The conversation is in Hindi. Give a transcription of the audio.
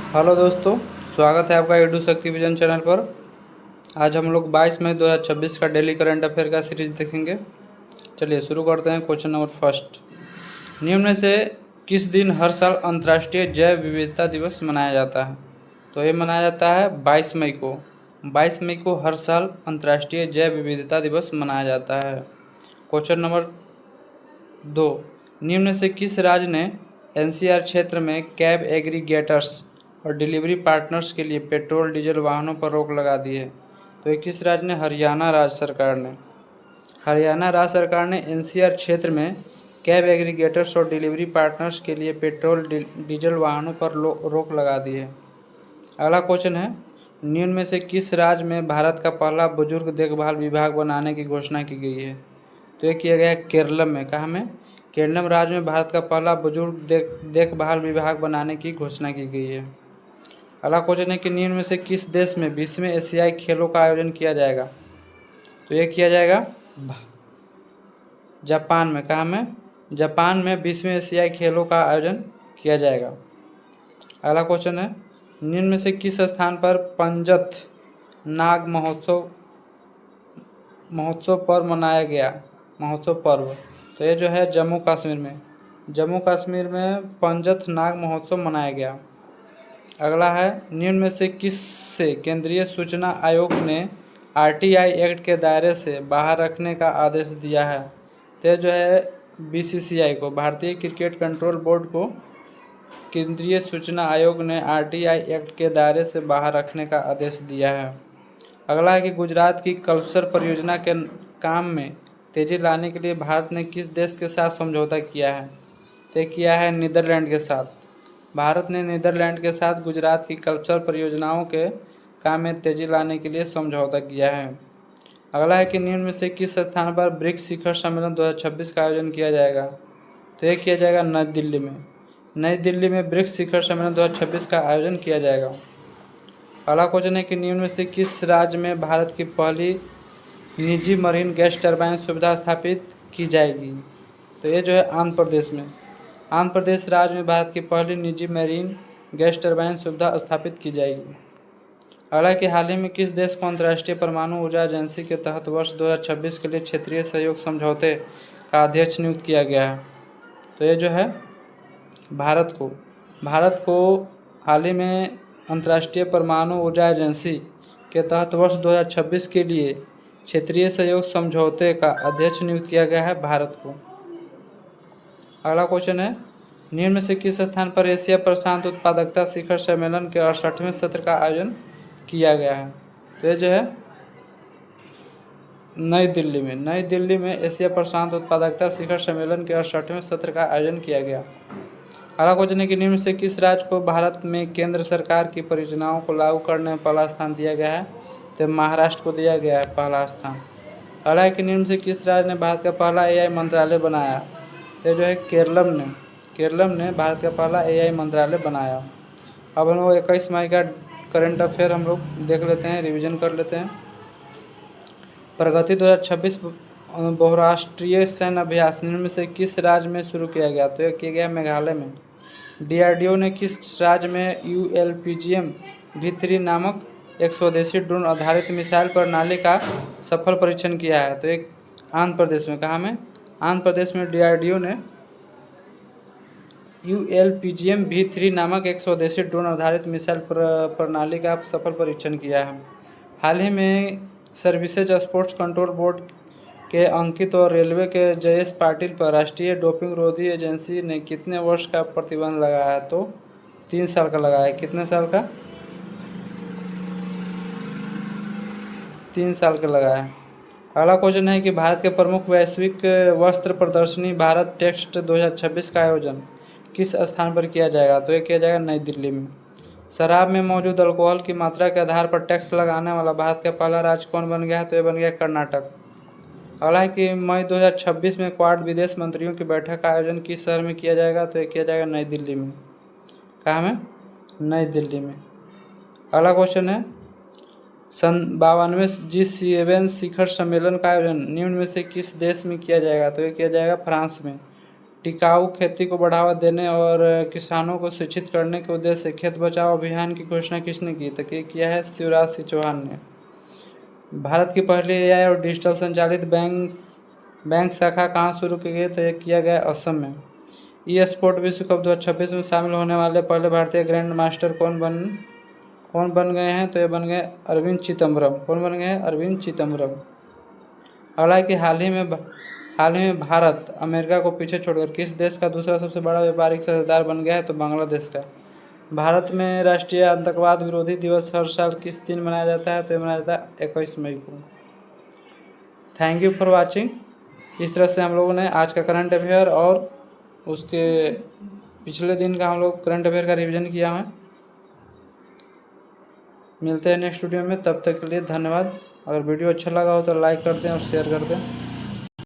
हेलो दोस्तों, स्वागत है आपका एडू शक्ति विजन चैनल पर। आज हम लोग 22 मई 2026 का डेली करंट अफेयर का सीरीज देखेंगे। चलिए शुरू करते हैं। क्वेश्चन नंबर फर्स्ट, निम्न में से किस दिन हर साल अंतर्राष्ट्रीय जैव विविधता दिवस मनाया जाता है? तो ये मनाया जाता है 22 मई को। 22 मई को हर साल अंतर्राष्ट्रीय जैव विविधता दिवस मनाया जाता है। क्वेश्चन नंबर 2, निम्न में से किस राज्य ने एनसीआर क्षेत्र में कैब एग्रीगेटर्स और डिलीवरी पार्टनर्स के लिए पेट्रोल डीजल वाहनों पर रोक लगा दी है? तो ये किस राज्य ने? हरियाणा राज्य सरकार ने। हरियाणा राज्य सरकार ने एनसीआर क्षेत्र में कैब एग्रीगेटर्स और डिलीवरी पार्टनर्स के लिए पेट्रोल डीजल वाहनों पर रोक लगा दी है। अगला क्वेश्चन है, निम्न में से किस राज्य में भारत का पहला बुजुर्ग देखभाल विभाग बनाने की घोषणा की गई है? तो ये किया गया है केरलम में। कहाँ में? केरलम राज्य में भारत का पहला बुजुर्ग देखभाल विभाग बनाने की घोषणा की गई है। अगला क्वेश्चन है कि निम्न में से किस देश में 20वें एशियाई खेलों का आयोजन किया जाएगा? तो ये किया जाएगा जापान में। कहाँ में? जापान में 20वें एशियाई खेलों का आयोजन किया जाएगा। अगला क्वेश्चन है, निम्न में से किस स्थान पर पंजत नाग महोत्सव पर्व मनाया गया? महोत्सव पर्व, तो ये जो है जम्मू कश्मीर में। जम्मू कश्मीर में पंजत नाग महोत्सव मनाया गया। अगला है, निम्न में से किस से केंद्रीय सूचना आयोग ने आरटीआई एक्ट के दायरे से बाहर रखने का आदेश दिया है? तो जो है बीसीसीआई को, भारतीय क्रिकेट कंट्रोल बोर्ड को केंद्रीय सूचना आयोग ने आरटीआई एक्ट के दायरे से बाहर रखने का आदेश दिया है। अगला है कि गुजरात की कल्पसर परियोजना के काम में तेजी लाने के लिए भारत ने किस देश के साथ समझौता किया है? तय किया है नीदरलैंड के साथ। भारत ने नीदरलैंड के साथ गुजरात की कल्पसर परियोजनाओं के काम में तेजी लाने के लिए समझौता किया है। अगला है कि निम्न में से किस स्थान पर ब्रिक्स शिखर सम्मेलन 2026 का आयोजन किया जाएगा? तो यह किया जाएगा नई दिल्ली में। नई दिल्ली में ब्रिक्स शिखर सम्मेलन 2026 का आयोजन किया जाएगा। अगला क्वेश्चन है कि निम्न में से किस राज्य में भारत की पहली निजी मरीन गैस टरबाइन सुविधा स्थापित की जाएगी? तो ये जो है आंध्र प्रदेश में। आंध्र प्रदेश राज्य में भारत की पहली निजी मरीन गैस टरबाइन सुविधा स्थापित की जाएगी। अगला कि हाल ही में किस देश को अंतर्राष्ट्रीय परमाणु ऊर्जा एजेंसी के तहत वर्ष 2026 के लिए क्षेत्रीय सहयोग समझौते का अध्यक्ष नियुक्त किया गया है? तो ये जो है भारत को। भारत को हाल ही में अंतर्राष्ट्रीय परमाणु ऊर्जा एजेंसी के तहत वर्ष 2026 के लिए क्षेत्रीय सहयोग समझौते का अध्यक्ष नियुक्त किया गया है, भारत को। अगला क्वेश्चन है, निम्न में से किस स्थान पर एशिया प्रशांत उत्पादकता शिखर सम्मेलन के 68वें सत्र का आयोजन किया गया है? तो ये जो है नई दिल्ली में। नई दिल्ली में एशिया प्रशांत उत्पादकता शिखर सम्मेलन के 68वें सत्र का आयोजन किया गया। अगला क्वेश्चन है कि निम्न से किस राज्य को भारत में केंद्र सरकार की परियोजनाओं को लागू करने में पहला स्थान दिया गया है? तो महाराष्ट्र को दिया गया है पहला स्थान। अगला है कि निम्न से किस राज्य ने भारत का पहला एआई मंत्रालय बनाया? तो जो है केरलम ने। केरलम ने भारत का पहला एआई मंत्रालय बनाया। अब हम लोग 21 मई का करंट अफेयर हम लोग देख लेते हैं, रिवीजन कर लेते हैं। प्रगति 2026 बहुराष्ट्रीय सैन्य अभ्यास निम्न में से किस राज्य में शुरू किया गया? तो यह किया गया मेघालय में। डीआरडीओ ने किस राज्य में ULPGM-V3 नामक एक स्वदेशी ड्रोन आधारित मिसाइल प्रणाली का सफल परीक्षण किया है? तो एक आंध्र प्रदेश में। कहाँ में? आंध्र प्रदेश में डीआरडीओ ने ULPGM-V3 नामक एक स्वदेशी ड्रोन आधारित मिसाइल प्रणाली का सफल परीक्षण किया है। हाल ही में सर्विसेज स्पोर्ट्स कंट्रोल बोर्ड के अंकित और रेलवे के जयेश पाटिल पर राष्ट्रीय डोपिंग रोधी एजेंसी ने कितने वर्ष का प्रतिबंध लगाया है? तो 3 साल का लगाया है। कितने साल का? 3 साल का लगाया है। अगला क्वेश्चन है कि भारत के प्रमुख वैश्विक वस्त्र प्रदर्शनी भारत टेक्सट 2026 का आयोजन किस स्थान पर किया जाएगा? तो ये किया जाएगा नई दिल्ली में। शराब में मौजूद अल्कोहल की मात्रा के आधार पर टैक्स लगाने वाला भारत का पहला राज्य कौन बन गया है? तो ये बन गया कर्नाटक। अगला है कि मई 2026 में क्वाड विदेश मंत्रियों की बैठक का आयोजन किस शहर में किया जाएगा? तो ये किया जाएगा नई दिल्ली में। कहाँ में? नई दिल्ली में। अगला क्वेश्चन है, 52वें G7 शिखर सम्मेलन का आयोजन निम्न में से किस देश में किया जाएगा? तो ये किया जाएगा फ्रांस में। टिकाऊ खेती को बढ़ावा देने और किसानों को शिक्षित करने के उद्देश्य से खेत बचाओ अभियान की घोषणा किसने की? तो ये किया है शिवराज सिंह चौहान ने। भारत की पहली एआई और डिजिटल संचालित बैंक शाखा कहाँ शुरू की गई? तो ये किया गया असम में। ई स्पोर्ट विश्व कप 2026 में शामिल होने वाले पहले भारतीय ग्रैंड मास्टर कौन बन गए हैं? तो ये बन गए अरविंद चिदम्बरम। कौन बन गए हैं? अरविंद चिदम्बरम। अगला है कि हाल ही में भारत अमेरिका को पीछे छोड़कर किस देश का दूसरा सबसे बड़ा व्यापारिक साझेदार बन गया है? तो बांग्लादेश का। भारत में राष्ट्रीय आतंकवाद विरोधी दिवस हर साल किस दिन मनाया जाता है? तो ये मनाया जाता है 21 मई को। Thank you for watching. इस तरह से हम लोगों ने आज का करंट अफेयर और उसके पिछले दिन का हम लोग करंट अफेयर का रिवीजन किया है। मिलते हैं नेक्स्ट वीडियो में, तब तक के लिए धन्यवाद। अगर वीडियो अच्छा लगा हो तो लाइक कर दें और शेयर कर दें।